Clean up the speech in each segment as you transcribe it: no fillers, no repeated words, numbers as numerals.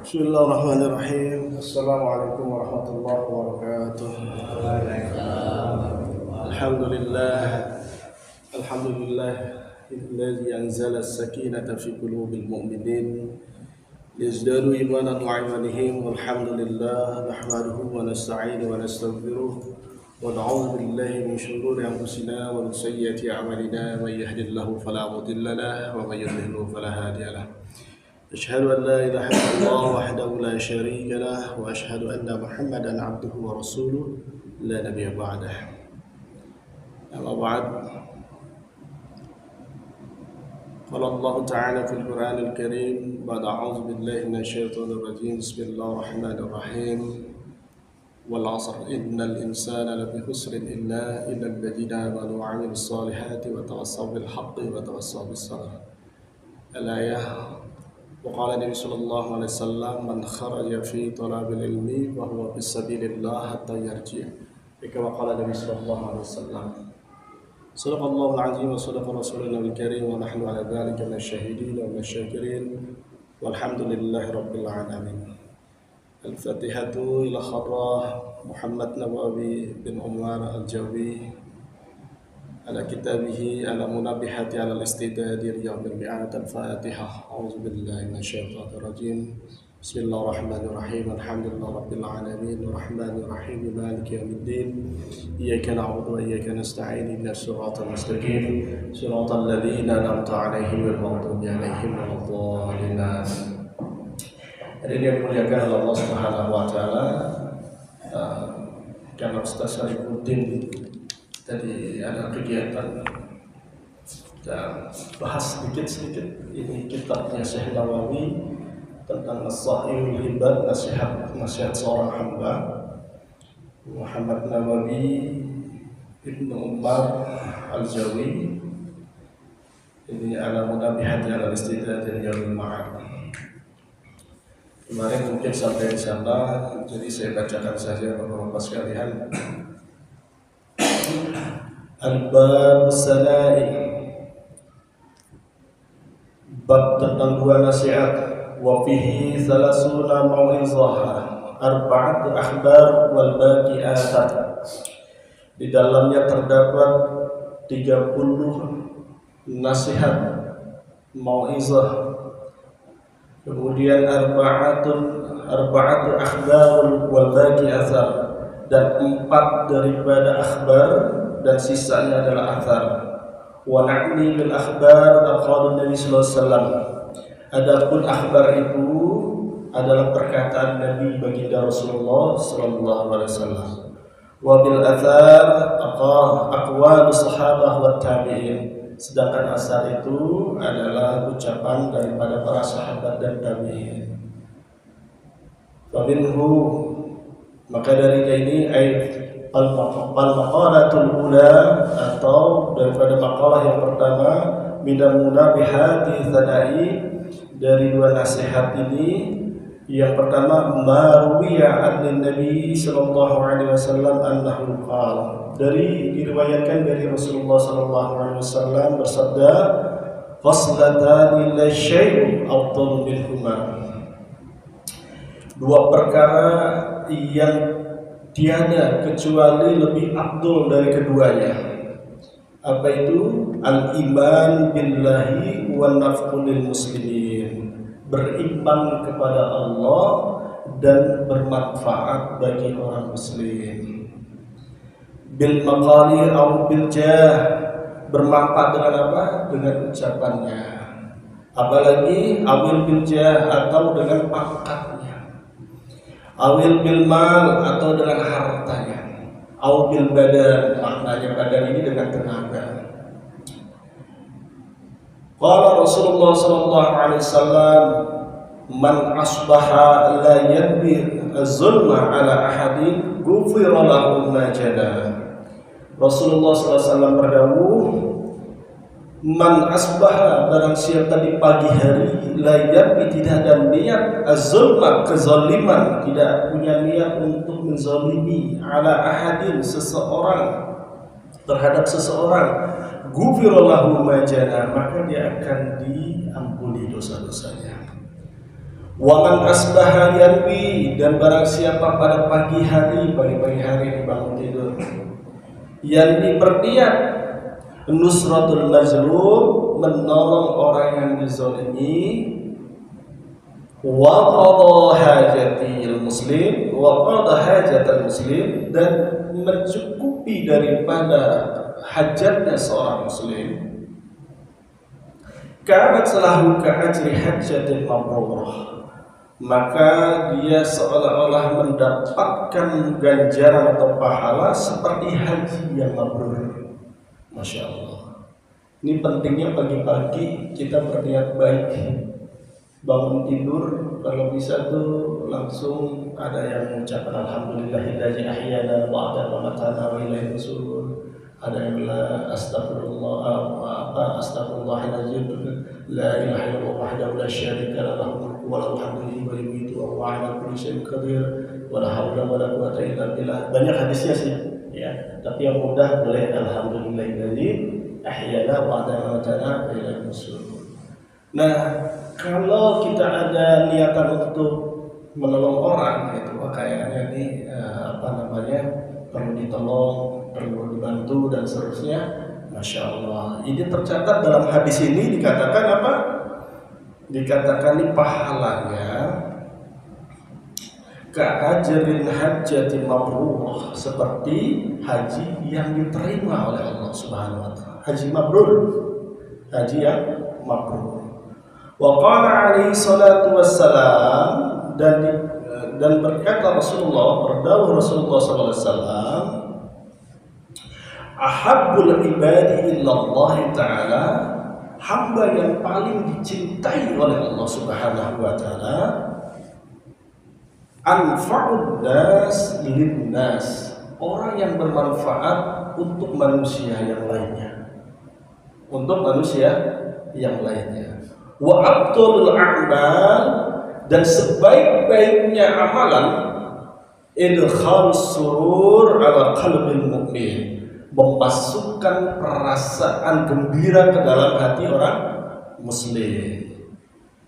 Bismillahirrahmanirrahim. Assalamualaikum warahmatullahi wabarakatuh. Alhamdulillah. Alhamdulillah alladzi anzala as-sakinata fi qulubil mu'minin liyazdadu imanan wa imanihim. Walhamdulillah nahmaduhu wa nasta'inu wa nastaghfiruh wa na'udzu billahi min shururi anfusina wa min sayyiati a'malina. May yahdihillahu fala mudilla lahu wa may yudlil fala hadiya lahu. أشهد أن لا إله إلا الله وحده لا شريك له وأشهد أن محمدا عبده ورسوله لا نبي بعده. أما بعد، قال الله تعالى في القرآن الكريم بعد أعوذ بالله من الشيطان الرجيم بسم الله الرحمن الرحيم والعصر إن الإنسان لفي خسر إلا الذين آمنوا وعملوا الصالحات وتواصوا بالحق وتواصوا بالصبر. الآية. وقال النبي صلى الله عليه وسلم من خرج في طلب العلم وهو في سبيل الله حتى يرجع. كما قال النبي صلى الله عليه وسلم. صدق الله العظيم وصدق رسولنا الكريم ونحن على ذلك من الشاهدين ومن الشاكرين والحمد لله رب العالمين. الفاتحة إلى خضرة محمد نووي بن عمر الجوي على كتابه على منبهات على الاستعداد ليوم الميعاد. الفاتحة. أعوذ بالله من الشيطان الرجيم بسم الله الرحمن الرحيم الحمد لله رب العالمين الرحمن الرحيم مالك يوم الدين إياك نعبد وإياك نستعين اهدنا الصراط المستقيم صراط الذين أنعمت عليهم غير المغضوب عليهم ولا الضالين. Hadirin yang dimuliakan oleh Allah Subhanahu wa taala, karena Ustaz Syarifuddin tadi ada kegiatan dan bahas sedikit ini kitabnya Syekh Nawawi tentang As-Sahihul Hibad, nasihat seorang hamba Muhammad Nawawi Ibnu Umar Al-Jawi. Ini ala munabihati ala istidad yaumil ma'ad. Kemarin mungkin sampai di sana, jadi saya bacakan saja beberapa sekalian. Al-Bab Sana'i, bab tentang dua nasihat. Wa fihi salasuna mau'izah arba'atu akhbar wal baqi athar. Di dalamnya terdapat 30 nasihat mau'izah, kemudian arba'atu akhbar wal baqi athar, dan 4 daripada akhbar dan sisanya adalah athar. Wa na'ni bil akhbar aqwalun Nabi sallallahu alaihi wasallam. Adapun akhbar itu adalah perkataan Nabi baginda Rasulullah sallallahu alaihi wasallam. Wa bil athar aqwalus sahabah wat tabi'in. Sedangkan asar itu adalah ucapan daripada para sahabat dan tabi'in. Wa minhu, maka dari ini al-maqalatul ula, atau daripada makalah yang pertama, minal munabihati tsanai, dari dua nasihat ini. Yang pertama, marwiya an Nabi sallallahu alaihi wasallam annahu qala, diriwayatkan dari Rasulullah sallallahu alaihi wasallam bersabda, faslatani la syai'un afdalu minhuma. Dua perkara yang tiada kecuali lebih afdal dari keduanya. Apa itu? Al-iman billahi wa naf'ul muslimin, beriman kepada Allah dan bermanfaat bagi orang muslim. Bil maqali au bil jah, bermanfaat dengan apa? Dengan ucapannya. Apalagi awil bil jah, atau dengan pangkatnya. Awil bil mal, atau dengan hartanya. Aw bil badan, maknanya badan ini dengan tenaga. Qala Rasulullah sallallahu alaihi wasallam, man asbaha la yadbi az-zulma ala ahadin ghufira lahu ma jana. Rasulullah sallallahu alaihi wasallam berdawuh, man asbaha, barang siapa di pagi hari, la yadbi, tidak ada niat, az-zulma, kezaliman, tidak punya niat untuk menzalimi, ala ahadin, seseorang, terhadap seseorang, ghufira lahu ma jana, maka dia akan diampuni dosa-dosanya. Wa man asbaha yanwi, dan barang siapa pada pagi hari dibangun tidur, yanwi berniat nusratul mazlum, menolong orang yang dizalimi, wa qada hajatil muslim, wa qada hajatal muslim, dan mencukupi daripada hajatnya seorang muslim, kanat lahu ka'ajri hajjatil mabrurah, maka dia seolah-olah mendapatkan ganjaran atau pahala seperti haji yang mabrur. Masya Allah. Ini pentingnya pagi-pagi kita berniat baik. Bangun tidur, kalau bisa tuh langsung ada yang mengucapkan alhamdulillahilladzi ahyana ba'da ma matana wa ilaihi nusyur. Ada yang bilang astagfirullahaladzim, la ilaha illallah wahdahu la syarika lahu mulku wa lahu hamdu wa yumiitu wa huwa ala kulli syai'in qadir wa la haula wa la quwwata illa billah. Banyak hadisnya sih, ya. Tapi yang mudah boleh alhamdulillahilladzi ahyana ba'da ma matana wa ilaihi nusyur. Nah, kalau kita ada niatan untuk menolong orang, itu kayaknya nih perlu ditolong, perlu dibantu dan seterusnya. Masya Allah. Ini tercatat dalam hadis ini dikatakan apa? Dikatakan ini pahalanya ka'ajrin hajjati mabrurah, seperti haji yang diterima oleh Allah Subhanahu wa taala. Haji mabrur. Haji yang mabrur. Wa qala alaihi salatu wassalam, dan berkata Rasulullah, berdawuh Rasulullah sallallahu alaihi wasallam, ahabbul ibadi illallah ta'ala, hamba yang paling dicintai oleh Allah Subhanahu wa taala, anfa'ud nas linnas, orang yang bermanfaat untuk manusia yang lainnya. Untuk manusia yang lainnya. Wa abdul a'mal, dan sebaik-baiknya amalan, idkhalus surur ala qalbil mu'min, memasukkan perasaan gembira ke dalam hati orang muslim.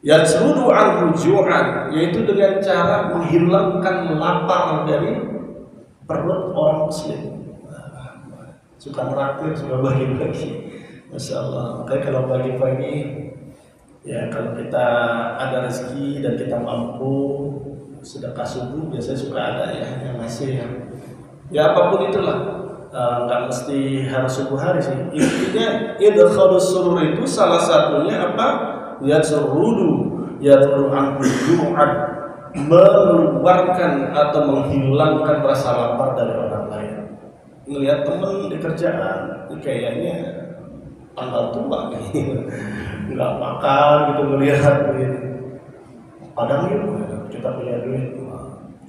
Yajrudu anhu ju'an, yaitu dengan cara menghilangkan lapar dari perut orang muslim. Suka meraktir, suka bagi-bagi. Masya Allah. Makanya kalau pagi-pagi, ya kalau kita ada rezeki dan kita mampu, sedekah subuh biasanya suka ada ya yang ngasih ya apapun itulah. Nggak mesti harus subuh hari sih. Intinya idkhalus surur itu salah satunya apa? Yajrudu anhu ju'an, mengeluarkan atau menghilangkan rasa lapar dari orang lain. Melihat teman di kerjaan, kayaknya tanggal tua nih, nggak makan gitu, melihat duit, padahal kita punya duit,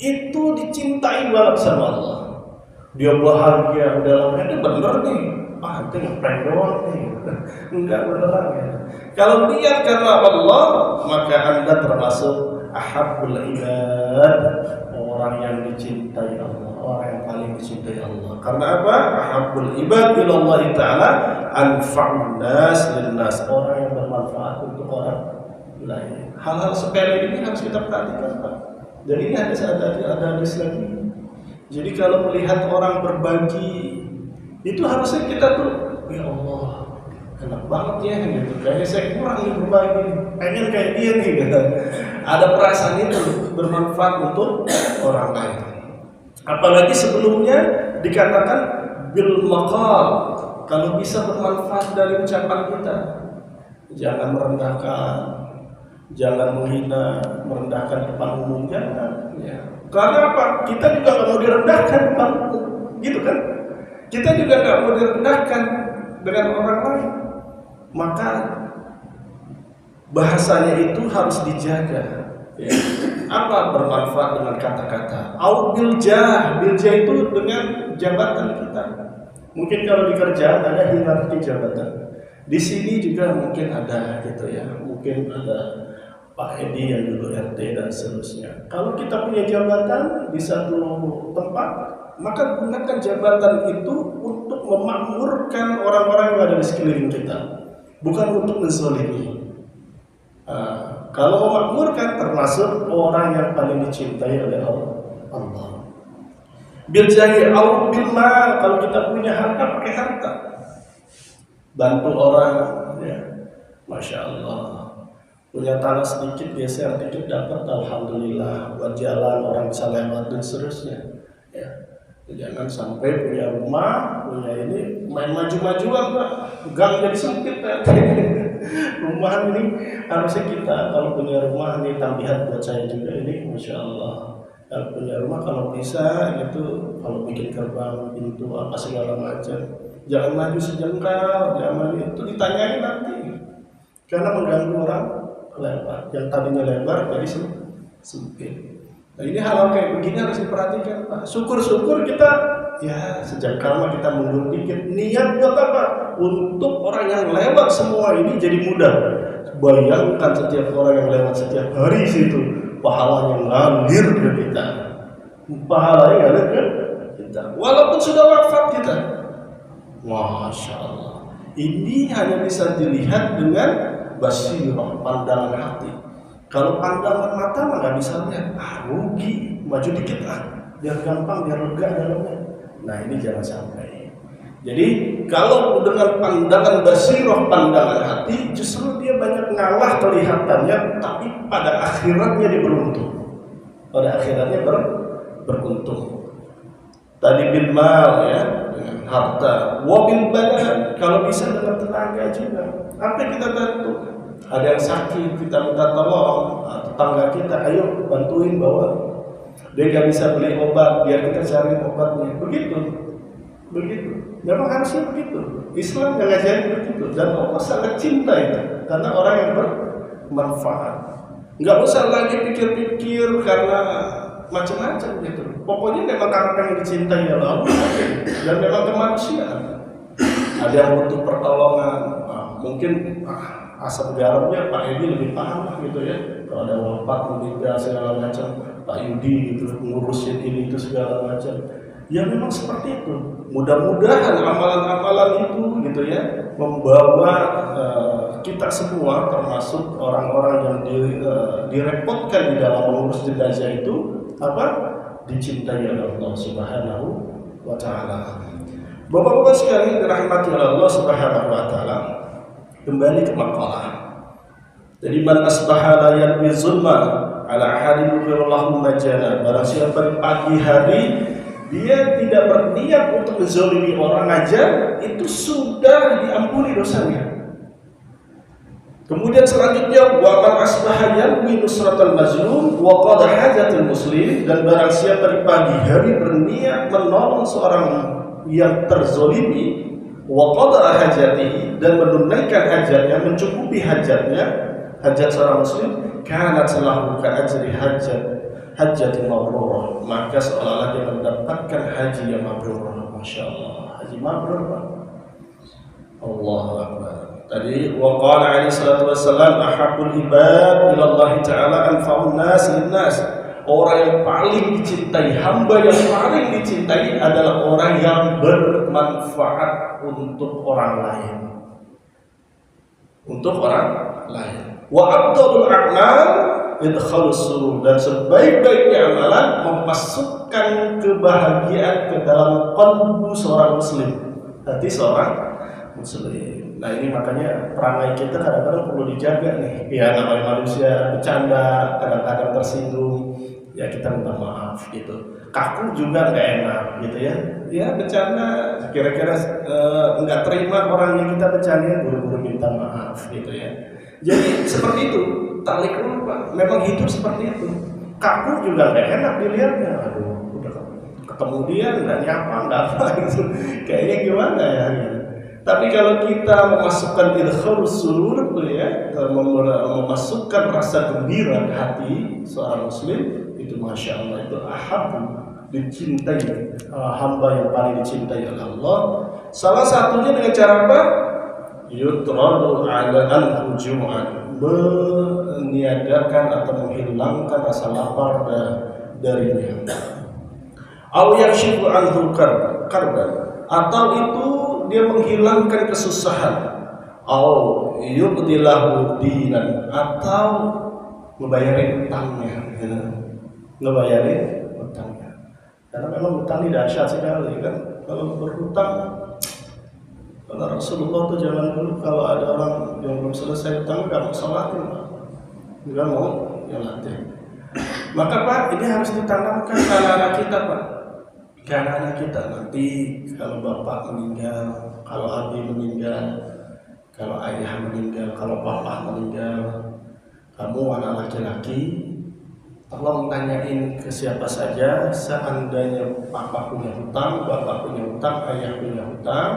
itu dicintai banget sama Allah. Dia bahagia, udah lama ini bener nih, itu ngeprank doang nih, enggak beneran ya. Kalau niat karena Allah, maka anda termasuk ahabbul ibad, orang yang dicintai Allah, orang yang paling dicintai Allah. Karena apa? Ahabbul ibad ilallah ta'ala anfa'un nas linnas, orang yang bermanfaat untuk orang lain. Hal-hal sepele ini harus kita perhatikan, Pak. Jadi ini ada hadis lagi. Jadi kalau melihat orang berbagi, itu harusnya kita tuh, ya Allah, enak banget ya gitu. Kayaknya saya kurang nih berbagi, pengen kayak dia nih gitu. Ada perasaan itu bermanfaat untuk orang lain. Apalagi sebelumnya dikatakan bil maqal, kalau bisa bermanfaat dari ucapan kita. Jangan merendahkan, jangan menghina, merendahkan depan umum, jangan ya. Karena apa? Kita juga nggak mau direndahkan, Bang, gitu kan? Kita juga nggak mau direndahkan dengan orang lain. Maka bahasanya itu harus dijaga. Ya. Apa bermanfaat dengan kata-kata? Au biljah itu dengan jabatan kita. Mungkin kalau di kerjaan ada hierarki jabatan. Di sini juga mungkin ada gitu ya. Mungkin ada Pak Edi yang dulu RT dan seterusnya. Kalau kita punya jabatan di satu tempat, maka gunakan jabatan itu untuk memakmurkan orang-orang yang ada di sekeliling kita, bukan untuk menzalimi. Kalau memakmurkan termasuk orang yang paling dicintai oleh Allah. Bil jahi au bil mal, kalau kita punya harta pakai harta. Bantu orang, ya. Masya Allah. Punya tanah sedikit geser dikit dapat, alhamdulillah. Buat jalan orang bisa lewat dan seterusnya. Ya. Jangan sampai punya rumah, punya ini main maju-majuan, Pak. Gang jadi sempit, Pak. Rumah ini harusnya kita kalau punya rumah ini tambahan buat saya juga ini, masya Allah. Kalau punya rumah kalau bisa itu kalau bikin gerbang, pintu apa segala macam, jangan maju sejengkal, jangan maju itu ditanyain nanti, karena mengganggu orang lewat. Yang tadinya lebar jadi sempit. Nah ini hal kayak begini harus diperhatikan, Pak. Syukur-syukur kita ya sejengkal mah kita mundur dikit. Niat buat apa? Untuk orang yang lewat semua ini jadi mudah. Bayangkan setiap orang yang lewat setiap hari situ, pahalanya ngalir ke kita. Pahalanya ngalir ke kita. Walaupun sudah wafat kita. Masya Allah. Ini hanya bisa dilihat dengan basirah, pandangan hati. Kalau pandangan mata mah nggak bisa lihat, rugi, maju dikit biar gampang, biar lega dalamnya. Nah ini jangan sampai. Jadi kalau dengan pandangan basirah, pandangan hati, justru dia banyak ngalah kelihatannya, tapi pada akhiratnya dia beruntung. Pada akhiratnya beruntung. Tadi bil mal ya, dengan harta, wabil badan, kalau bisa dengan tenaga juga. Apa yang kita bantu? Ada yang sakit, kita minta tolong, tetangga kita, ayo bantuin bawa. Dia nggak bisa beli obat, biar kita cari obatnya. Begitu. Memang harusnya begitu. Islam yang ngajarin begitu. Dan Allah sangat cinta itu, karena orang yang bermanfaat. Nggak usah lagi pikir-pikir karena macam-macam gitu. Pokoknya memang karena yang dicintai oleh Allah dan memang kemanusiaan. Ada yang butuh pertolongan, mungkin asam garamnya Pak Edi lebih paham gitu ya. Kalau ada wafat, meninggal segala macam, Pak Yudi gitu ngurusin ini itu segala macam. Ya memang seperti itu. Mudah-mudahan amalan-amalan itu gitu ya membawa kita semua termasuk orang-orang yang direpotkan di dalam mengurus jenazah itu dicintai oleh Allah Subhanahu wa taala. Bapak-bapak sekalian dirahmati oleh Allah Subhanahu wa taala. Kembali ke makalah. Jadi man asbaha la yarbi zulma ala ahadin yurallahu majana. Barang siapa di pagi hari dia tidak berniat untuk menzalimi orang aja, itu sudah diampuni dosanya. Kemudian selanjutnya wa man asbaha yarbi nusratal mazlum wa qada hajatul muslim, dan barang siapa di pagi hari berniat menolong seorang yang terzalimi, wa qada hajatihi, dan menunaikan hajatnya, mencukupi hajatnya, hajat seorang muslim, kanat lahu ka ajri hajjati mabrurah, maka seolah-olah dia mendapatkan haji yang mabrurah. Masya Allah, haji mabrurah. Allahu Akbar. Tadi wa qala alaihi salatu wassalam ahabbul ibad ila Allah taala anfa'un nas linnas. Orang yang paling dicintai, hamba yang paling dicintai adalah orang yang bermanfaat untuk orang lain. Untuk orang lain. Wa afdalul a'mal idkhalus surur, dan sebaik-baiknya amalan memasukkan kebahagiaan ke dalam qalbu seorang muslim, hati seorang muslim. Nah ini makanya perangai kita kadang-kadang perlu dijaga nih. Ya namanya manusia bercanda, kadang-kadang tersinggung, ya kita minta maaf gitu. Kaku juga nggak enak gitu ya. Ya bercanda, kira-kira nggak terima orang yang kita bercanda, buru-buru minta maaf gitu ya. Jadi seperti itu, talik dulu Pak. Memang hidup seperti itu. Kaku juga nggak enak dilihatnya. Aduh, udah ketemu dia nggak nyapa, nggak apa gitu. Kayaknya gimana ya? Gitu. Tapi kalau kita memasukkan idkhalus surur ya, memasukkan rasa gembira ke hati seorang muslim, itu masya Allah, itu ahabu, dicintai, hamba yang paling dicintai oleh Allah. Salah satunya dengan cara apa? Yutradu ala al-hujuman, meniadakan atau menghilangkan rasa lapar darinya. Aw yakshifu anhu karban, atau itu dia menghilangkan kesusahan. Aw yubdilahu dinan, atau ngebayarin utangnya, ya. Ngebayarin utangnya. Karena memang utang ini dahsyat sekali kan. Kalau berhutang, kalau Rasulullah tuh zaman dulu kalau ada orang yang belum selesai utang nggak mau sholatin, nggak mau nyolatin. Maka Pak, ini harus ditanamkan ke anak kita Pak. Ke anak kita nanti kalau bapak meninggal, kalau abi meninggal, kalau ayah meninggal, kalau bapak meninggal, kamu anak laki-laki, tolong tanyain ke siapa saja, seandainya papa punya hutang, bapak punya hutang, ayah punya hutang,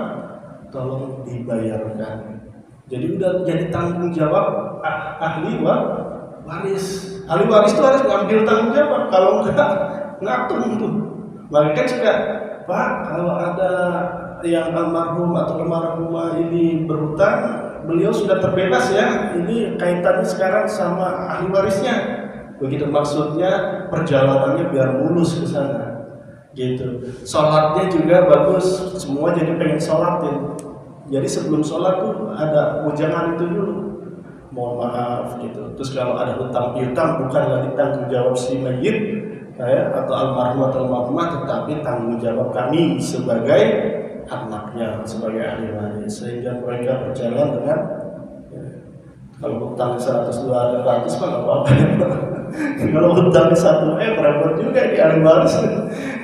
tolong dibayarkan. Jadi udah jadi tanggung jawab ahli waris. Ahli waris itu harus ngambil tanggung jawab, kalau enggak ngatung tuh. Mereka juga, Pak, kalau ada yang almarhum atau almarhumah ini berhutang, beliau sudah terbebas ya. Ini kaitannya sekarang sama ahli warisnya. Begitu maksudnya, perjalanannya biar mulus ke sana. Gitu. Sholatnya juga bagus, semua jadi pengen sholatin. Jadi sebelum sholat tuh ada ujangan itu dulu. Mohon maaf gitu. Terus kalau ada hutang piutang bukan lagi tanggung jawab si mayit atau almarhum atau almarhumah, tetapi tanggung jawab kami sebagai anaknya, sebagai ahli waris, sehingga mereka berjalan dengan kalau hutang 100-200 kan nggak apa-apa ya Pak. Kalau hutang 1 repot juga di ahli waris,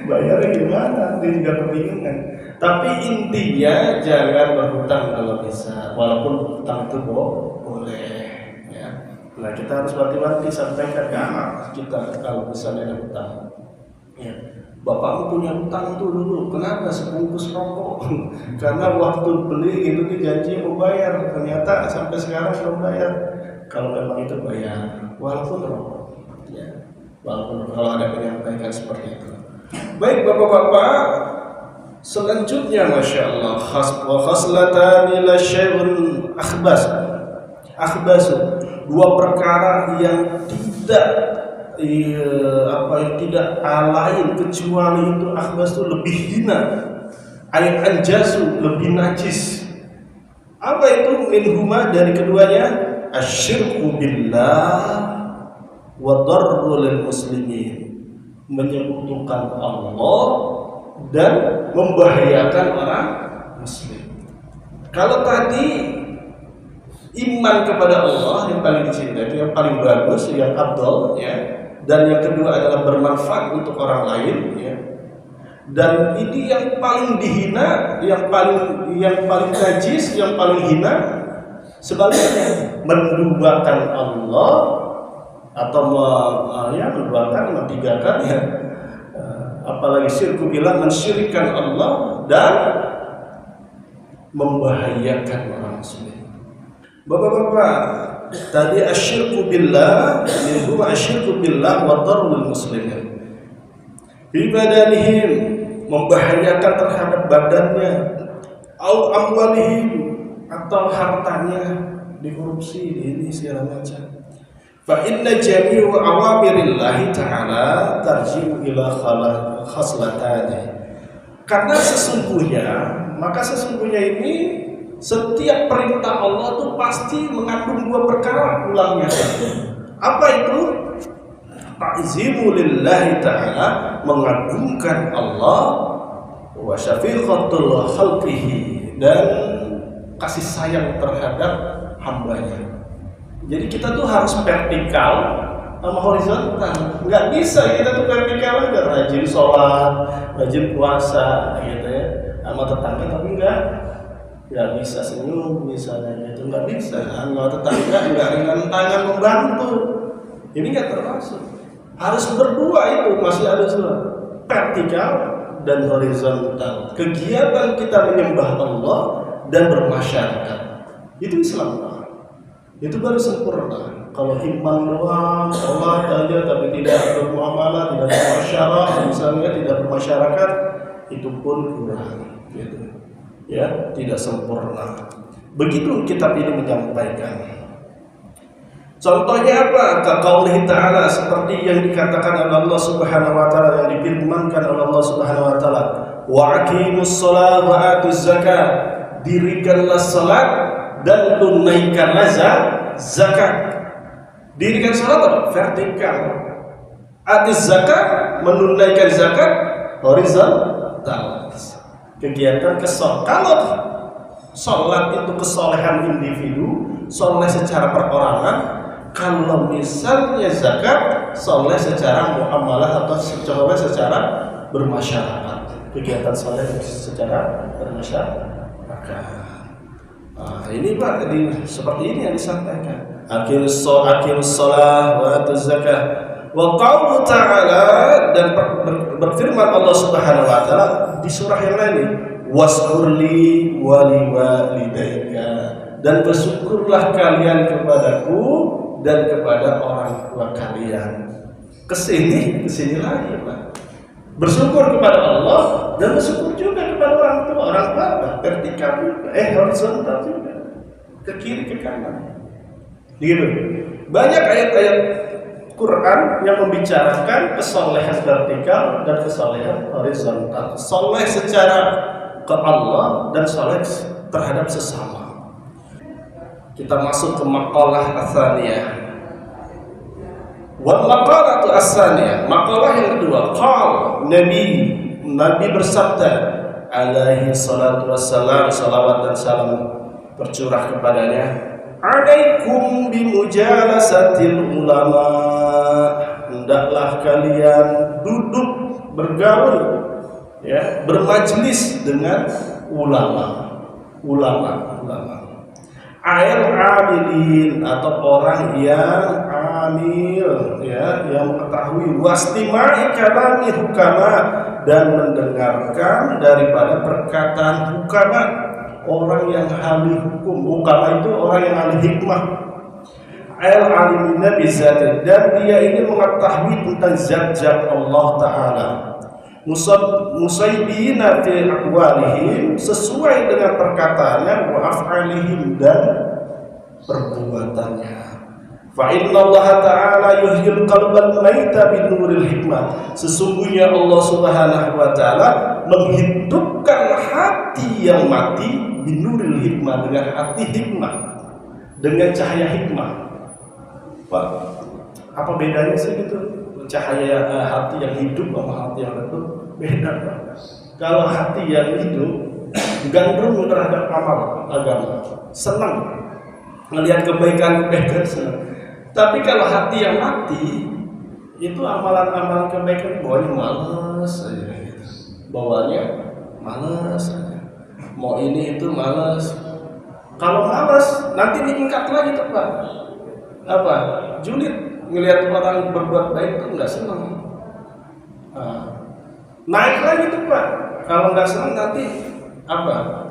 bayarnya gimana? Dia juga kebingungan. Tapi intinya jangan berhutang kalau bisa, walaupun hutang itu boleh. Nah, kita harus hati-hati sampaikan ke anak kita kalau misalnya ada hutang. Ya, bapakmu punya hutang tuh dulu, kenapa sebungkus rokok? Karena waktu beli itu dijanji mau bayar, ternyata sampai sekarang belum bayar. Kalau memang itu bayar, walaupun rokok. Ya, walaupun kalau ada penyampaikan seperti itu. Baik bapak-bapak, selanjutnya masya Allah, khaslatani la syai'un akhbasu. Dua perkara yang tidak tidak lain kecuali itu akhbas itu lebih hina, anjasu lebih najis. Apa itu? Minhuma, dari keduanya, asyirku billah wa darrul muslimin, menyekutukan Allah dan membahayakan orang muslim. Kalau tadi iman kepada Allah yang paling dicintai, itu yang paling bagus, yang afdal ya. Dan yang kedua adalah bermanfaat untuk orang lain ya. Dan ini yang paling dihina, yang paling najis, yang paling hina. Sebaliknya, menduakan Allah atau menduakan, mentigakan ya. Apalagi syirku billah, mensyirikkan Allah dan membahayakan orang muslim. Bapak-bapak, tadi asyirku billah, minhum asyirku billah wa darrul muslimin. Bibadanihim, membahayakan terhadap badannya, au amwalihim, atau hartanya, dikorupsi, ini segala macam. Fa inna jami'u awamirillahi ta'ala tarji'u ila khaslatani. Karena sesungguhnya ini setiap perintah Allah itu pasti mengandung dua perkara ulangnya. Apa itu? Ta'zimu lillahi ta'ala, mengagungkan Allah, wa syafiqatul khalqihi, dan kasih sayang terhadap hambanya. Jadi kita tuh harus vertikal sama horizontal. Nggak bisa kita tuh vertikal aja, rajin sholat, rajin puasa gitu ya, sama tetangga, tapi nggak bisa senyum misalnya, itu nggak bisa. Sama tetangga nggak ringan tangan membantu, ini nggak termasuk. Harus berdua, itu masih ada dua, vertikal dan horizontal. Kegiatan kita menyembah Allah dan bermasyarakat, itu Islam. Itu baru sempurna. Kalau iman doang, sholat aja tapi tidak bermuamalah, tidak bermasyarakat, misalnya tidak bermasyarakat, itu pun kurang. Gitu. Ya, tidak sempurna. Begitu kitab ini menyampaikan. Contohnya apa? Kaqaulihi ta'ala, seperti yang dikatakan oleh Allah Subhanahu wa taala, yang difirmankan oleh Allah Subhanahu wa taala, wa aqimus shalah wa atuz zakat, dirikanlah salat dan tunaikanlah zakat. Dirikan salat apa? Vertikal. Atis zakat, menunaikan zakat horizontal. Kegiatan kalau sholat itu kesolehan individu, soleh secara perorangan. Kalau misalnya zakat, soleh secara muamalah atau soleh secara bermasyarakat. Kegiatan soleh secara bermasyarakat. Nah, ini Pak, jadi seperti ini yang disampaikan. Aqimus shalah wa atuz zakah. Wa qaulu ta'ala, dan berfirman Allah Subhanahu wa taala di surah yang lain, waskurli wa liwalidayka, dan bersyukurlah kalian kepadaku dan kepada orang tua kalian. Kesini lagi Pak. Bersyukur kepada Allah dan bersyukur juga kepada orang tua vertikal juga, horizontal juga, ke kiri ke kanan. Gitu. Banyak ayat-ayat Quran yang membicarakan kesolehan vertikal dan kesolehan horizontal. Soleh secara ke Allah dan soleh terhadap sesama. Kita masuk ke maqalah as-saniyah. Wal maqalatu as-saniyah, maqalah yang kedua, Nabi bersabda alaihi salatu wassalam, salawat dan salam tercurah kepadanya, alaikum bimujalasatil ulama, hendaklah kalian duduk bergaul, ya, bermajlis dengan ulama. Amilin, atau orang yang amil, ya, yang mengetahui, wastima'i kalami hukama, dan mendengarkan daripada perkataan hukama, orang yang ahli hukum. Hukama itu orang yang ahli hikmah. Al-alimina bizat, dan dia ini mengetahui tentang zat-zat Allah Ta'ala. Musaibina fi aqwalihim, sesuai dengan perkataannya, wa af'alihim, dan perbuatannya. Fa inna Allah Ta'ala yuhyil qalbal maita binuril hikmah, sesungguhnya Allah Subhanahu wa taala menghidupkan hati yang mati binuril hikmah, dengan hati hikmah, dengan cahaya hikmah. Pak, apa bedanya sih gitu? Cahaya hati yang hidup sama hati yang redup beda, Pak. Kalau hati yang hidup gandrung terhadap amal agama, senang melihat kebaikan senang. Tapi kalau hati yang mati, itu amalan-amalan kebaikan bawanya malas aja gitu. Bawanya malas aja. Mau ini itu malas. Kalau malas nanti diingkat lagi tuh Pak. Apa? Julid, ngelihat orang berbuat baik itu nggak senang. Naik lagi tuh Pak. Kalau nggak senang nanti apa?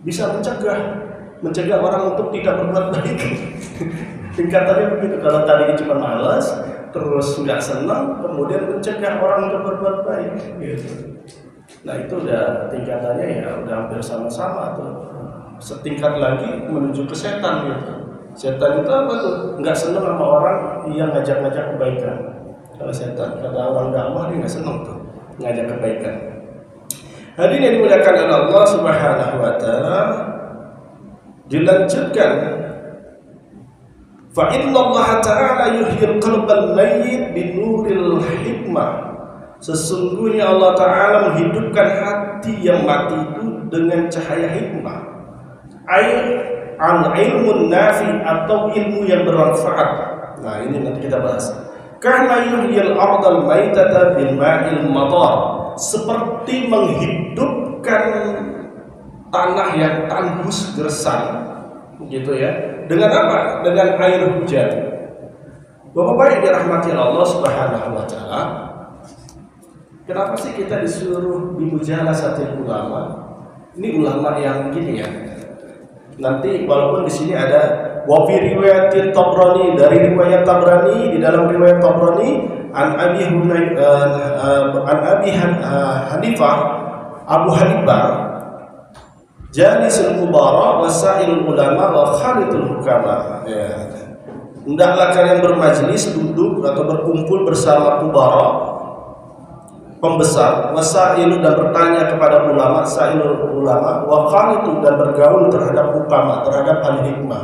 Bisa mencegah orang untuk tidak berbuat baik. Tingkatannya begitu. Kalau tadi cuma malas, terus nggak senang, kemudian mencegah orang untuk berbuat baik. Gitu. Nah itu udah tingkatannya ya udah hampir sama-sama tuh. Setingkat lagi menuju ke setan gitu. Setan itu apa tuh? Nggak senang sama orang yang ngajak-ngajak kebaikan. Kalau setan, kata orang dakwah dia nggak senang tuh ngajak kebaikan. Hadirin yang dimuliakan oleh Allah Subhanahu wa taala, dilanjutkan, fa inna Allah ta'ala yuhyil qalbal mayyit binuril hikmah, sesungguhnya Allah Ta'ala menghidupkan hati yang mati itu dengan cahaya hikmah. Al-ilmun nafi, atau ilmu yang bermanfaat. Nah ini nanti kita bahas. Kama yuhyil ardal maitata bil ma'il matar, seperti menghidupkan tanah yang tandus gersang, gitu ya. Dengan apa? Dengan air hujan. Bapak-bapak yang dirahmati Allah Subhanahu wa taala, kenapa sih kita disuruh bimujalasatil ulama? Ini ulama yang gini ya. Nanti walaupun di sini ada wa fi riwayatil Tabrani, dari riwayat Tabrani, di dalam riwayat Tabrani an Abi Hanifah, Abu Hanifah, jalisul kubara wasailul ulama wa khalidul hukama. Ya. Hendaklah kalian bermajlis, duduk atau berkumpul bersama kubara, pembesar, wasailu, dan bertanya kepada ulama, sailul ulama, wa khalidu, dan bergaul terhadap hukama, terhadap ahli hikmah.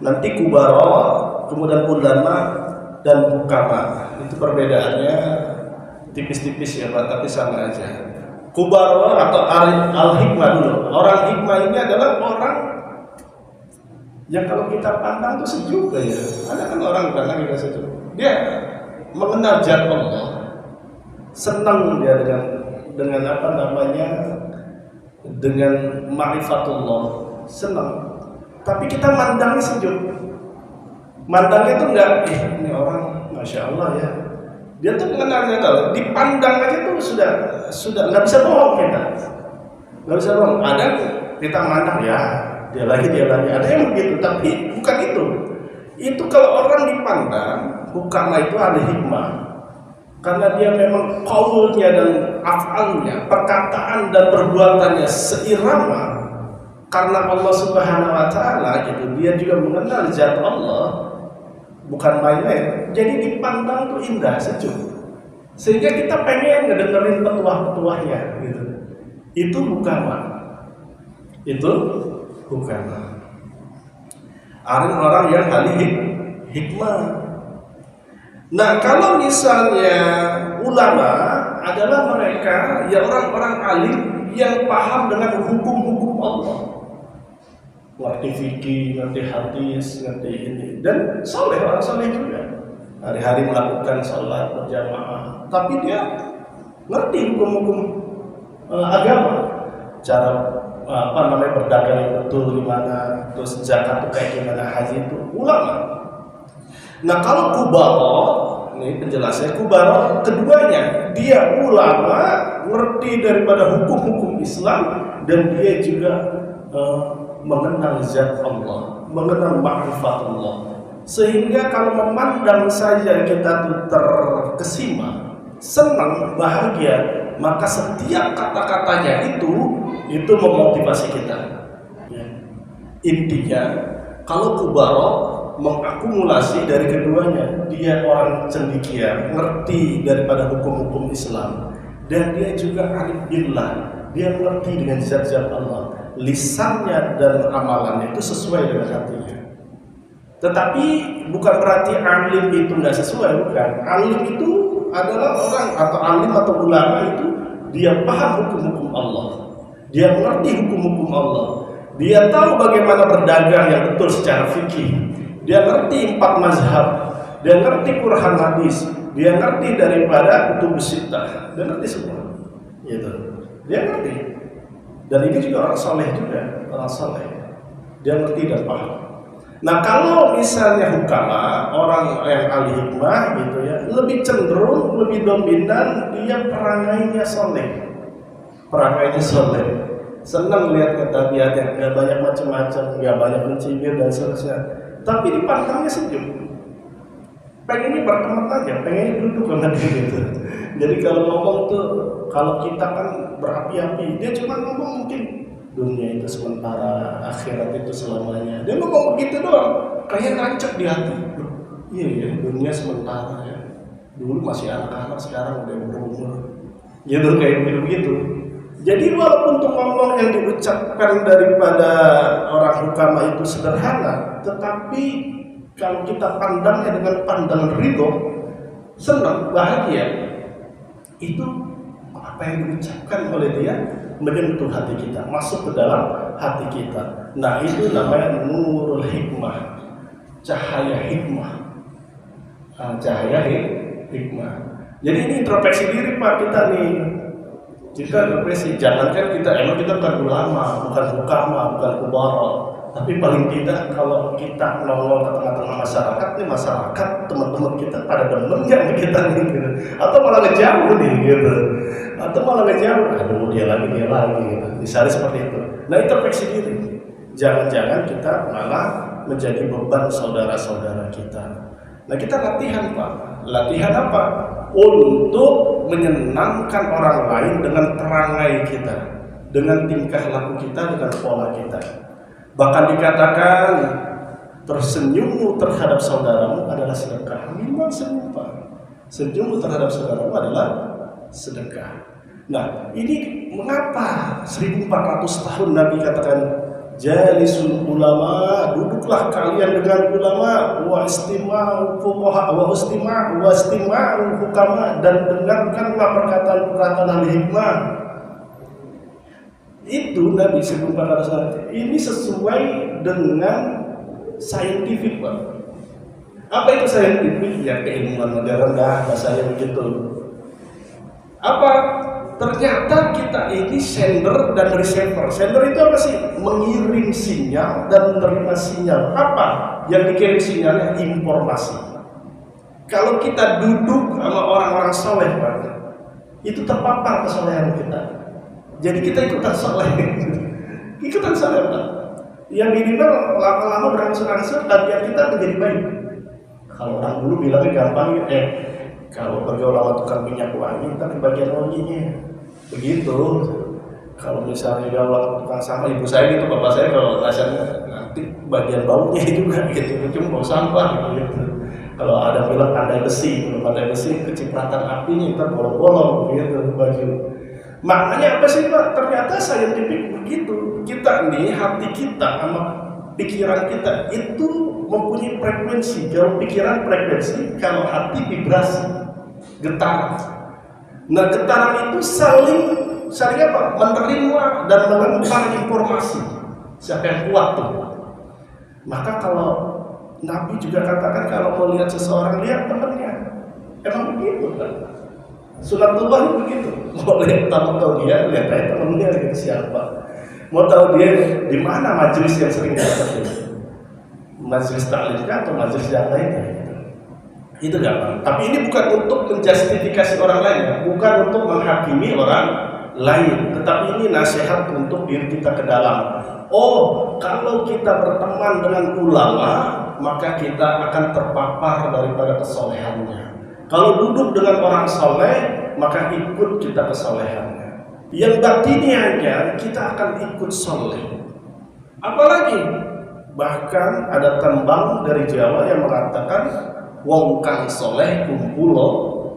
Nanti kubara, kemudian ulama dan hukama. Itu perbedaannya tipis-tipis ya Pak, tapi sama aja. Kubaro atau al-hikmah dulu. Orang hikmah ini adalah orang yang kalau kita pandang itu sejuk ya. Ada kan orang pandang kita sejuk. Dia mengenal zat Allah, senang dia dengan apa namanya, dengan ma'rifatullah, senang. Tapi kita mandangnya sejuk. Mandangnya tuh enggak, ini orang masya Allah ya. Dia tuh mengenal zat Allah. Dipandang aja tuh sudah nggak bisa bohong kita. Nggak bisa bohong. Ada kita mandang ya, dia lagi. Ada yang begitu, tapi bukan itu. Itu kalau orang dipandang, hukama itu ada hikmah. Karena dia memang qaulnya dan af'alnya, perkataan dan perbuatannya seirama. Karena Allah Subhanahu wa taala gitu, dia juga mengenal zat Allah, bukan main-main. Jadi dipandang tuh indah, sejuk. Sehingga kita pengen ngedengerin petuah-petuahnya gitu. Itu hukama. Itu hukama. Ada orang yang ahli hikmah. Nah, kalau misalnya ulama adalah mereka ya orang-orang alim yang paham dengan hukum-hukum Allah. Ngerti fikih, ngerti hadis, ngerti ini, dan soleh, orang soleh juga. Hari-hari melakukan sholat berjamaah, tapi dia ngerti hukum-hukum agama, cara apa namanya berdagang yang betul gimana, terus zakat itu kayak gimana, haji itu ulama. Nah kalau kubaro, ini penjelasannya kubaro, keduanya dia ulama, ngerti daripada hukum-hukum Islam, dan dia juga mengenal zat Allah, mengenal ma'rifatullah. Sehingga kalau memandang saja kita tuh terkesima, senang, bahagia, maka setiap kata-katanya itu memotivasi kita. Ya. Intinya, kalau kubaro mengakumulasi dari keduanya, dia orang cendekia, ngerti daripada hukum-hukum Islam, dan dia juga arif billah, dia ngerti dengan zat-zat Allah. Lisannya dan amalannya itu sesuai dengan hatinya. Tetapi bukan berarti alim itu nggak sesuai, bukan. Alim itu adalah orang atau alim atau ulama itu dia paham hukum-hukum Allah, dia mengerti hukum-hukum Allah, dia tahu bagaimana berdagang yang betul secara fikih, dia ngerti 4 mazhab, dia ngerti Quran hadis, dia ngerti daripada kutubus sittah, dia ngerti semua, gitu. Dia ngerti. Dan ini juga orang soleh juga, orang soleh. Dia ngerti dan paham. Nah kalau misalnya hukama, orang yang ahli hikmah gitu ya, lebih cenderung, lebih dominan dia perangainya soleh. Perangainya soleh. Senang lihat ketabiatnya, nggak banyak macam-macam, nggak banyak mencibir dan seterusnya. Tapi dipandangnya sejuk. Pengennya berteman aja, pengennya duduk sama dia gitu. Jadi kalau ngomong tuh, kalau kita kan berapi-api, dia cuma ngomong mungkin dunia itu sementara, akhirat itu selamanya. Dia ngomong begitu doang, kayak nancep di hati. Iya ya, dunia sementara ya. Dulu masih anak-anak, sekarang udah berumur. Gitu kayak begitu. Jadi walaupun tuh ngomong yang diucapkan daripada orang hukama itu sederhana, tetapi kalau kita pandangnya dengan pandangan ridho, senang, bahagia, itu apa yang diucapkan oleh dia menyentuh hati kita, masuk ke dalam hati kita. Nah itu namanya nurul hikmah, cahaya hikmah, cahaya hikmah. Jadi ini introspeksi diri Pak kita nih. Kita introspeksi, jangankan kita emang kita bukan ulama, bukan hukama, bukan kubaro. Tapi paling tidak kalau kita nongol ke tengah-tengah masyarakat nih, masyarakat teman-teman kita pada demen nggak kita nih gitu. Atau malah ngejauh nih gitu, atau malah ngejauh, aduh dia lagi gitu. Misalnya seperti itu. Nah introspeksi diri, jangan-jangan kita malah menjadi beban saudara-saudara kita. Nah kita latihan Pak, latihan apa? Untuk menyenangkan orang lain dengan perangai kita, dengan tingkah laku kita, dengan pola kita. Bahkan dikatakan tersenyummu terhadap saudaramu adalah sedekah. Minimal senyum Pak. Senyummu terhadap saudaramu adalah sedekah. Nah ini mengapa 1400 tahun Nabi katakan Jalisul ulama, duduklah kalian dengan ulama, wastima'u fuqaha wa wastima'u hukama, dan dengarkanlah perkataan-perkataan ahli hikmah. Itu Nabi sebelum pada saat ini sesuai dengan saintifik, Pak. Apa itu saintifik? Ya keilmuan modern dah, bahasanya begitu. Apa? Ternyata kita ini sender dan receiver. Sender itu apa sih? Mengirim sinyal dan menerima sinyal. Apa yang dikirim sinyalnya? Informasi. Kalau kita duduk sama orang-orang soleh, Pak, itu terpapar kesolehan kita. Jadi kita ikutan soleh. Ikutan soleh, Pak. Yang minimal lama-lama berangsur-angsur tabiat kita menjadi baik. Kalau orang dulu bilangnya gampang, kalau pergaul sama tukang minyak wangi, tapi bagian wanginya. Begitu. Kalau misalnya gaul sama tukang sampah, ibu saya gitu, bapak saya kalau rasanya nanti bagian baunya juga gitu, cuma bau sampah gitu. Kalau ada bilang pandai besi, kalau pandai besi kecipratan apinya ntar bolong-bolong gitu baju. Maknanya apa sih, Pak? Ternyata saintifik begitu. Kita nih, hati kita sama pikiran kita itu mempunyai frekuensi. Kalau pikiran frekuensi, kalau hati vibrasi, getaran. Nah, getaran itu saling apa? Menerima dan melempar informasi. Siapa yang kuat tuh? Maka kalau Nabi juga katakan kalau mau lihat seseorang, lihat temannya. Emang begitu kan? Sunatullah begitu. Mau lihat tahu dia, lihat aja temannya gitu siapa. Mau tahu dia di mana majelis yang sering datang, majelis taklim atau majelis yang lainnya. Itu gampang. Tapi ini bukan untuk menjustifikasi orang lain, bukan untuk menghakimi orang lain, tetapi ini nasihat untuk diri kita ke dalam. Oh, kalau kita berteman dengan ulama, maka kita akan terpapar daripada kesolehannya. Kalau duduk dengan orang soleh, maka ikut kita kesolehannya. Yang batiniahnya kita akan ikut soleh. Apalagi bahkan ada tembang dari Jawa yang mengatakan wong kang soleh kumpulo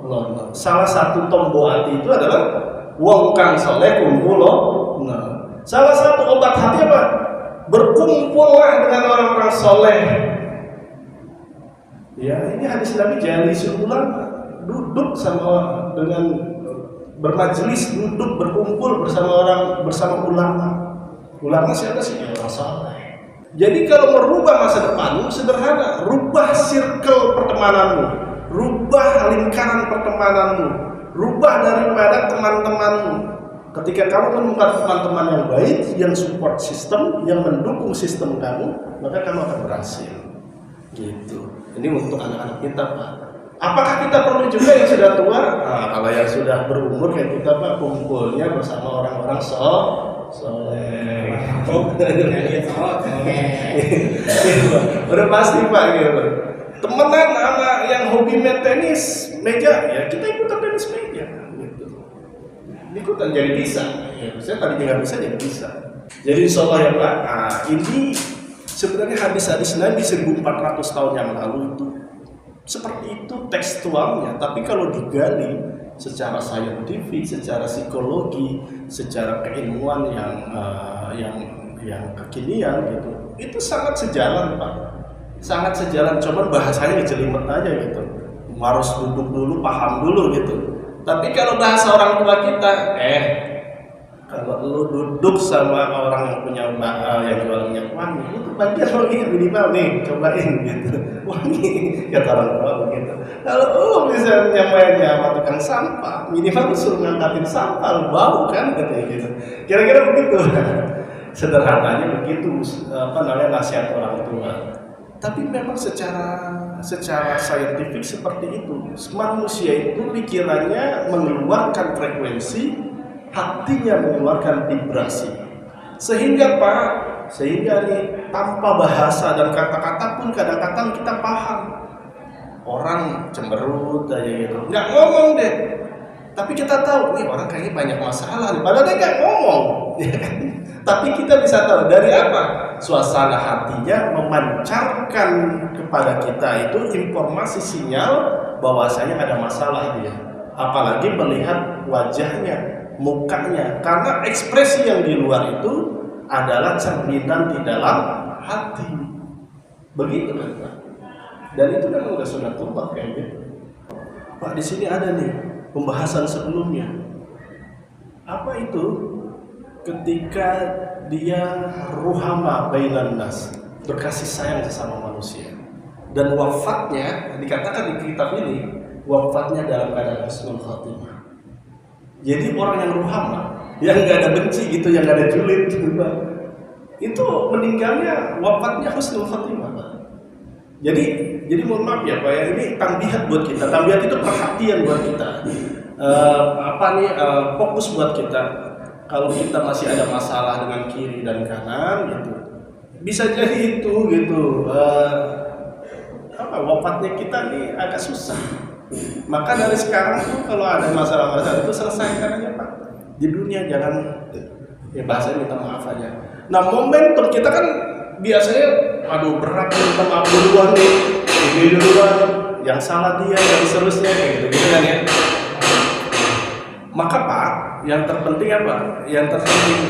lono. Salah satu tombo hati itu adalah wong kang soleh kumpulo lono. Salah satu obat hati apa? Berkumpullah dengan orang-orang soleh. Ya, ini hadis Nabi jalisul ulama, duduk sama dengan bermajelis, duduk berkumpul bersama ulama. Ulama siapa sih? Ya, orang soleh. Jadi kalau merubah masa depanmu sederhana, rubah circle pertemananmu, rubah lingkaran pertemananmu, rubah daripada teman-temanmu. Ketika kamu menemukan teman-teman yang baik, yang support sistem, yang mendukung sistem kamu, maka kamu akan berhasil. Gitu. Ini untuk anak-anak kita, Pak. Apakah kita perlu juga yang sudah tua? Nah, kalau yang sudah berumur kayak kita, Pak, kumpulnya bersama orang-orang soleh. Udah pasti, Pak, gitu. Temenan sama yang hobi main tenis meja, ya kita ikutan tenis meja. Gitu. Ikutan jadi bisa. Ya, saya tadi nggak bisa jadi bisa. Jadi insyaallah ya, Pak. Nah, ini sebenarnya hadis-hadis Nabi 1400 tahun yang lalu itu seperti itu tekstualnya, tapi kalau digali secara saintifik, secara psikologi, secara keilmuan yang kekinian gitu, itu sangat sejalan, Pak. Sangat sejalan, cuman bahasanya ngejelimet aja gitu. Harus duduk dulu, paham dulu gitu. Tapi kalau bahasa orang tua kita, kalau lu duduk sama orang yang punya yang jual minyak wangi, itu bagian wangi minimal nih, cobain gitu. Wangi, kata orang tua begitu. Kalau lu bisa nyamainnya sama tukang sampah, minimal lu suruh ngangkatin sampah, lu bau kan, katanya gitu. Kira-kira begitu. Sederhananya begitu, nasihat orang tua. Tapi memang secara saintifik seperti itu. Manusia itu pikirannya mengeluarkan frekuensi, hatinya mengeluarkan vibrasi. Sehingga nih tanpa bahasa dan kata-kata pun kadang-kadang kita paham. Orang cemberut aja gitu, nggak ngomong deh. Tapi kita tahu nih orang kayaknya banyak masalah nih. Padahal dia nggak ngomong. Tapi kita bisa tahu dari apa? Suasana hatinya memancarkan kepada kita itu informasi sinyal bahwasanya ada masalah dia. Apalagi melihat wajahnya, mukanya, karena ekspresi yang di luar itu adalah cerminan di dalam hati. Begitu kan Pak? Dan itu kan udah sunatullah kayak gitu. Pak, di sini ada nih pembahasan sebelumnya. Apa itu? Ketika dia ruhama bainan nas, berkasih sayang sesama manusia. Dan wafatnya dikatakan di kitab ini, wafatnya dalam keadaan husnul khatimah. Jadi orang yang ruhama, yang nggak ada benci gitu, yang nggak ada julid gitu, itu meninggalnya wafatnya husnul khatimah. Jadi mohon maaf ya Pak ya, ini tambihat buat kita. Tambihat itu perhatian buat kita. Fokus buat kita. Kalau kita masih ada masalah dengan kiri dan kanan gitu, bisa jadi itu gitu. Wafatnya kita nih agak susah. Maka dari sekarang tuh kalau ada masalah-masalah itu selesaikan aja Pak. Di dunia jangan bahasanya minta maaf aja. Nah momentum kita kan biasanya berat minta maaf duluan nih, ini duluan, yang salah dia dan seterusnya kayak gitu kan ya. Maka Pak, yang terpenting apa? Yang terpenting,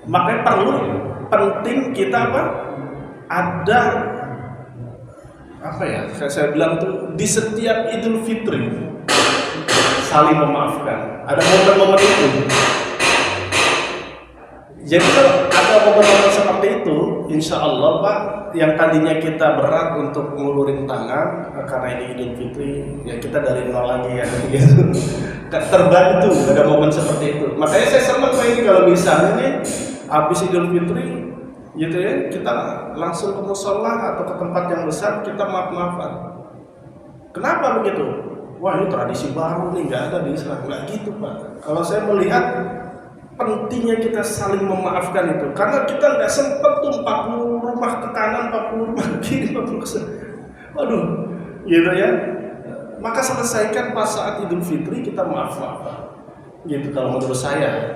makanya penting kita ada saya bilang tuh di setiap Idul Fitri saling memaafkan. Ada momen-momen itu. Jadi kalau ada momen-momen seperti itu, insya Allah Pak, yang tadinya kita berat untuk ngulurin tangan karena ini Idul Fitri, ya kita dari nol lagi ya, gitu. Terbantu ada momen seperti itu. Makanya saya senang Pak ini kalau misalnya nih habis Idul Fitri, gitu ya, kita langsung ke mushola atau ke tempat yang besar kita maaf-maafan. Kenapa begitu? Wah ini tradisi baru nih, nggak ada di Islam. Nggak gitu Pak. Kalau saya melihat pentingnya kita saling memaafkan itu, karena kita nggak sempat tuh 40 rumah ke kanan, 40 rumah ke kiri, 40 ke sana. Waduh, gitu ya. Maka selesaikan pas saat Idul Fitri kita maaf-maafan. Gitu kalau menurut saya.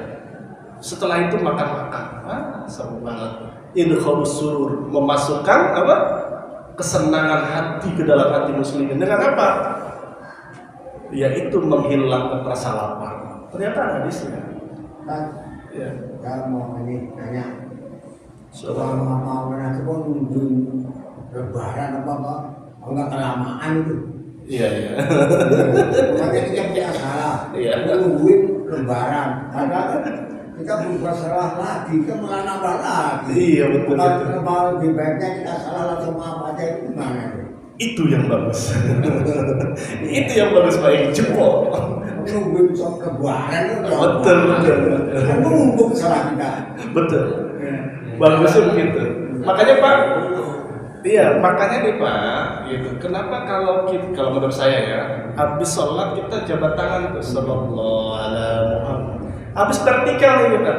Setelah itu makan-makan. Seru banget. Idkhulus surur, memasukkan kesenangan hati ke dalam hati muslimin. Dengan apa? Yaitu menghilangkan rasa lapar. Ternyata hadisnya. Ya. Saya mau ini tanya. Selama mau itu pun lebaran apa? Enggak kelamaan itu. Iya. Makanya kita tidak salah. Iya. Nungguin lebaran. Karena kita berbuat salah lagi, kita malah nambah lagi. Iya betul. Kalau lebih baiknya kita salah langsung maaf aja itu gimana? Itu yang bagus. Itu yang bagus Pak, yang jempol. Nungguin soal lebaran itu. Betul. Kan numpuk salah kita. Betul. Bagusnya begitu. Makanya Pak. Iya, makanya nih Pak, gitu. Kenapa kalau menurut saya ya, habis sholat kita jabat tangan tuh, sallallahu alaihi Muhammad. Habis vertikal nih kita.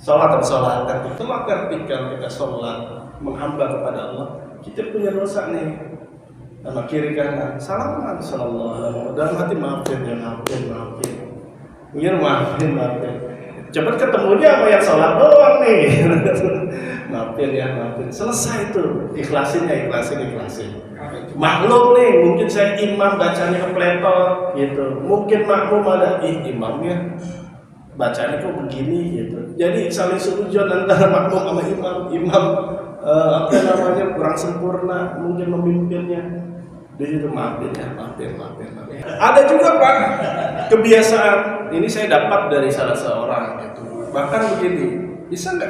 Sholat, itulah vertikal kita sholat menghamba kepada Allah. Kita punya dosa nih, sama kiri kanan, salaman, sallallahu alaihi Muhammad. Dalam hati maafin. Ingin maafin. Cepat ketemunya sama yang sholat doang nih. maafin. Selesai itu. Ikhlasin. Maklum nih, mungkin saya imam bacanya kepletot gitu. Mungkin makmum ada imamnya bacanya kok begini gitu. Jadi saling sujud antara makmum sama imam kurang sempurna mungkin memimpinnya. Di situ maafin. Ada juga Pak kebiasaan, ini saya dapat dari salah seorang gitu. Bahkan begini, bisa nggak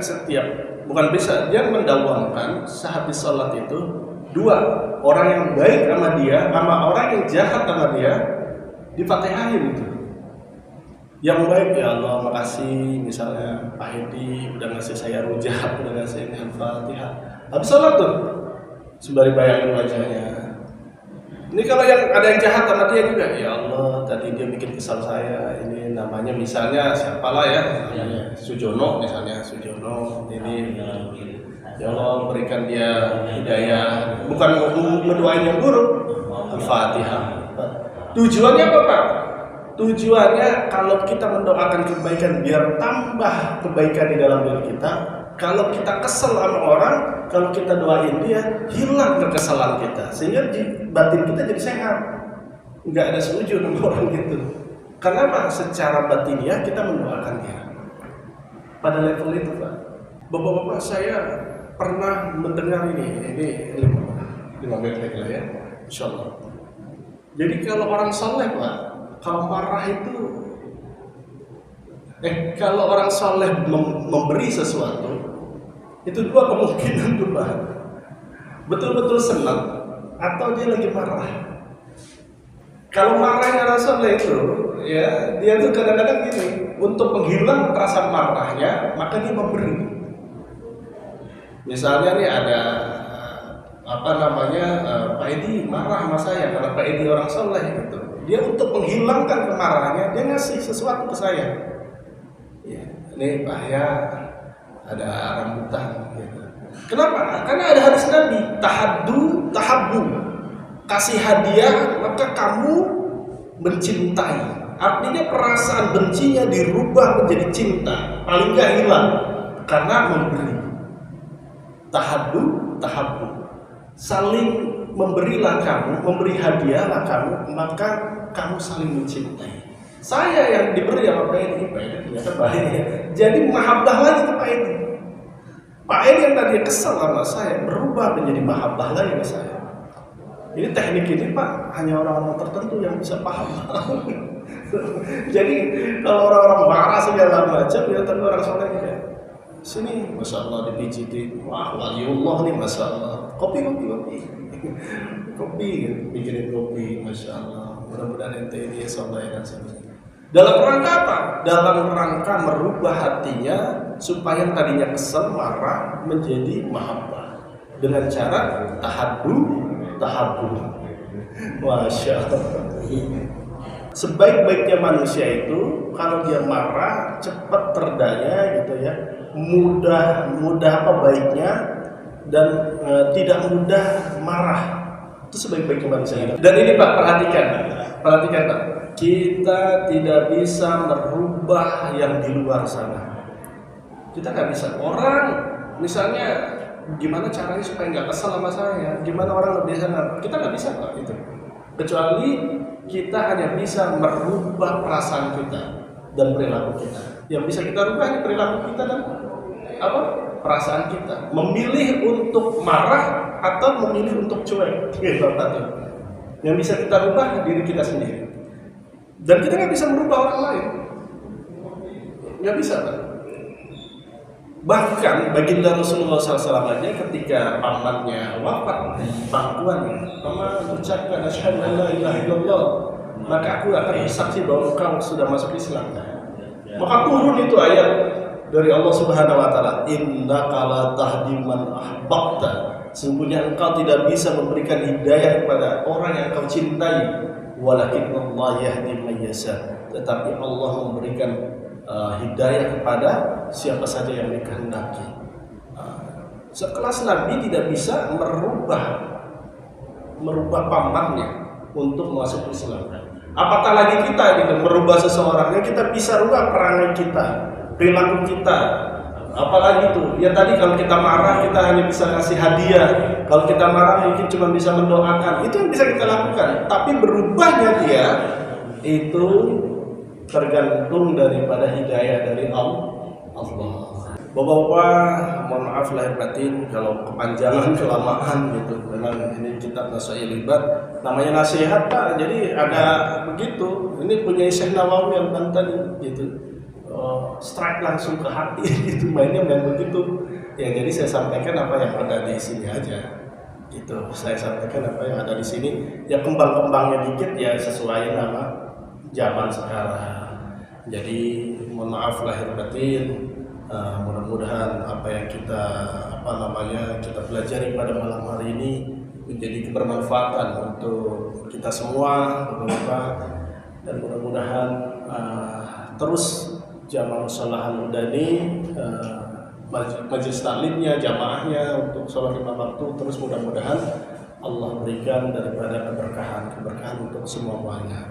dia mendawamkan sehabis sholat itu 2 orang yang baik sama dia, sama orang yang jahat sama dia di-Fatihahin gitu. Yang baik, ya Allah makasih misalnya Pak Hedi udah ngasih saya rujak, udah ngasih Al-Fatihah. Habis sholat tuh sembari bayangin wajahnya. Ini kalau yang ada yang jahat sama dia juga, ya Allah tadi dia bikin kesal saya, ini namanya misalnya siapalah ya, Sujono ini, ya Allah berikan dia hidayah, bukan mendoain yang buruk. Al-Fatihah. Tujuannya apa Pak? Tujuannya kalau kita mendoakan kebaikan biar tambah kebaikan di dalam diri kita. Kalau kita kesel sama orang, kalau kita doain dia, hilang kekesalan kita, sehingga batin kita jadi sehat. Nggak ada sujud sama orang gitu. Karena apa? Secara batiniah kita mendoakan dia. pada level itu Pak. Bapak-bapak, saya pernah mendengar ini 5 menit lagi lah ya, insya Allah. Jadi kalau orang soleh Pak, kalau marah itu, kalau orang soleh memberi sesuatu, itu 2 kemungkinan tuh Pak. Betul-betul senang atau dia lagi marah. Kalau marahnya orang soleh itu, ya dia tuh kadang-kadang gini, untuk menghilang rasa marahnya, maka dia memberi. Misalnya nih ada Pak Edi marah sama saya karena Pak Edi orang soleh gitu. Dia untuk menghilangkan kemarahannya, dia ngasih sesuatu ke saya. Ya, ini Pak ya, ada rambutan gitu. Kenapa? Karena ada hadis Nabi, tahaddu tahabbu. Kasih hadiah maka kamu mencintai. Artinya perasaan bencinya dirubah menjadi cinta, paling gak hilang karena memberi. Tahaddu tahabbu. Saling memberilah kamu, memberi hadiahlah kamu, maka kamu saling mencintai. Saya yang diberi sama Pak Edi ternyata baik. Jadi mahabbah lagi ke Pak Edi. Pak Edi yang tadi kesal sama saya berubah menjadi mahabbah lagi ke saya. Ini teknik ini Pak, hanya orang-orang tertentu yang bisa paham. Jadi kalau orang-orang marah segala macam, ya tapi orang soleh kayak sini, masya Allah dipijitin, wah waliullah nih, masya Allah. Kopi, bikinin kopi, masya Allah. Mudah-mudahan ente ini soleh dan sebagainya. Dalam rangka apa? Dalam rangka merubah hatinya supaya yang tadinya kesel, marah menjadi mahabbah dengan cara tahabbu. Masya Allah. Sebaik-baiknya manusia itu kalau dia marah cepat terdaya gitu ya, mudah baiknya dan tidak mudah marah. Itu sebaik-baiknya manusia. Dan ini Pak, perhatikan Pak, kita tidak bisa merubah yang di luar sana. Kita nggak bisa. Orang misalnya gimana caranya supaya nggak kesel sama saya, gimana orang lebih senang, kita nggak bisa Pak itu. Kecuali kita hanya bisa merubah perasaan kita dan perilaku kita. Yang bisa kita rubah ini perilaku kita dan perasaan kita. Memilih untuk marah atau memilih untuk cuek. Yang bisa kita rubah diri kita sendiri. Dan kita nggak bisa merubah orang lain. Nggak bisa Pak. Bahkan baginda Rasulullah SAW aja ketika pamannya wafat di pangkuannya, paman ucapkan asyhadu an la ilaha illallah, maka aku akan bersaksi bahwa engkau sudah masuk Islam. Maka turun itu ayat dari Allah Subhanahu wa taala, innaka la tahdi man ahbabta. Sungguhnya engkau tidak bisa memberikan hidayah kepada orang yang engkau cintai, walakin Allah yahdi man yasha. Tetapi Allah memberikan hidayah kepada siapa saja yang dikehendaki. Sekelas Nabi tidak bisa merubah pamannya untuk masuk Islam. Apatah lagi kita gitu, merubah seseorang yang kita bisa rubah perangai kita, perilaku kita. Apalagi itu, ya tadi kalau kita marah kita hanya bisa kasih hadiah. Kalau kita marah mungkin cuma bisa mendoakan. Itu yang bisa kita lakukan. Tapi berubahnya dia itu tergantung daripada hidayah dari Allah. Bapak-bapak, mohon maaf lahir batin kalau kepanjangan kelamaan gitu. Memang ini kitab Nasihat Libat, namanya nasihat Pak. Jadi ada begitu. Ini punya Syekh Nawawi yang Banten gitu. Strike langsung ke hati gitu, mainnya main begitu. Ya jadi saya sampaikan apa yang ada di sini aja. Gitu. Saya sampaikan apa yang ada di sini. Ya kembang-kembangnya dikit ya sesuai nama zaman sekarang. Jadi mohon maaf lahir batin, mudah-mudahan apa yang kita kita pelajari pada malam hari ini menjadi kebermanfaatan untuk kita semua, dan mudah-mudahan terus Jamaah Sholahan Udani, majelis taklimnya, jamaahnya untuk sholat 5 waktu terus mudah-mudahan Allah berikan daripada keberkahan untuk semuanya.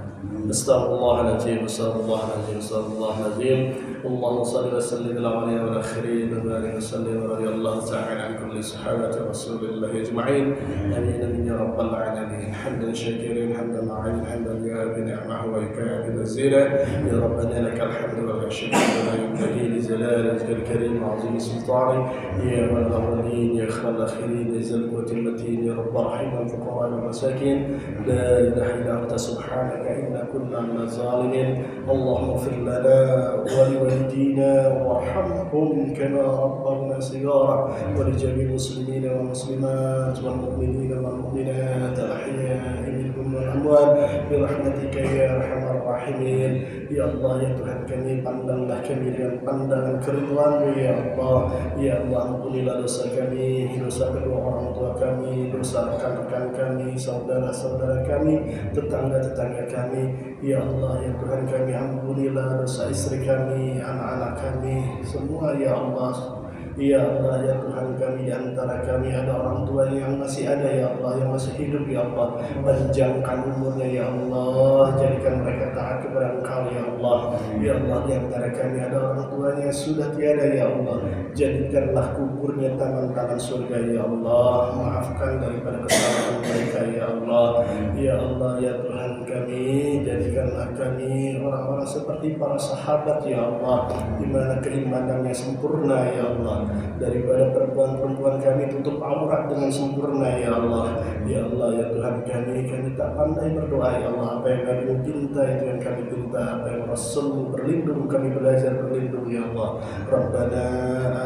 Astaghfirullahaladzim, astaghfirullahaladzim, astaghfirullahaladzim. Allahumma salli wa sallim ala awwalina wal akhirin wa barik wa sallim wa radiyallahu ta'ala an kulli sahabati Rasulillah ajma'in. Amin amin ya rabbal alamin. Hamdan syakirin, hamdan ma'in, hamdan bi ni'mahu wa ikram mazila. Ya rabbana lakal hamdu wa syukru wa la yubtadi li jalali wajhil karim wa 'azimi sultani. Ya wal awwalin ya khal akhirin ya zal quwwatil matin ya rabbal rahim fuqara wal masakin. La ilaha illa anta subhanaka inna kunna minaz zalimin. Allahumma ighfir lana wa liwalidina warhamhum kama rabbawna shighara wa li jami'il muslimina wal muslimat wal mu'minina wal mu'minat al ahya'i minhum wal amwat bi rahmatika ya arhamar rahimin. Ya Allah ya Tuhan kami, pandanglah kami dengan pandangan keridhaan-Mu ya Allah. Ya Allah, ampunilah dosa kami, dosa kedua orang tua kami, dosa rekan-rekan kami, saudara-saudara kami, tetangga-tetangga kami. Ya Allah ya Tuhan kami, ampunilah dosa istri kami, anak-anak kami, semua ya Allah. Ya Allah ya Tuhan kami, di antara kami ada orang tua yang masih ada ya Allah, yang masih hidup ya Allah. Panjangkan umurnya ya Allah, jadikan mereka taat kepada Engkau ya Allah. Ya Allah, di antara kami ada orang tua yang sudah tiada ya Allah, jadikanlah kuburnya taman-taman surga ya Allah. Maafkan daripada kesalahan mereka ya Allah. Ya Allah ya Tuhan kami, jadikanlah kami orang-orang seperti para sahabat ya Allah, di mana keimanannya sempurna ya Allah. Daripada perempuan-perempuan kami tutup aurat dengan sempurna ya Allah. Ya Allah ya Tuhan kami tak pandai berdoa ya Allah. Apa yang kami pinta itu yang kami pinta, apa yang Rasul berlindung kami belajar berlindung ya Allah. Rabbana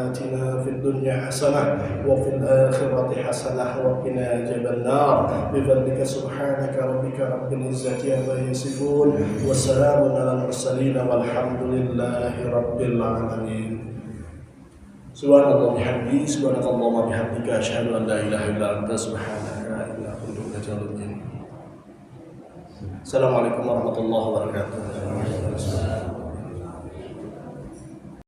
atina fid dunya hasanah wa fil akhirati hasanah wa qina adzabannar. Bi fadlika subhanaka rabbika rabbil izzati amma yasifun wa salamun alal mursalin walhamdulillahi rabbil alamin. Subhanallah bihamdi, subhanakallahumma bihamdika, asyhadu an la ilaha illa anta, subhanaka inni kuntu minadz zalimin. Assalamualaikum warahmatullahi wabarakatuh.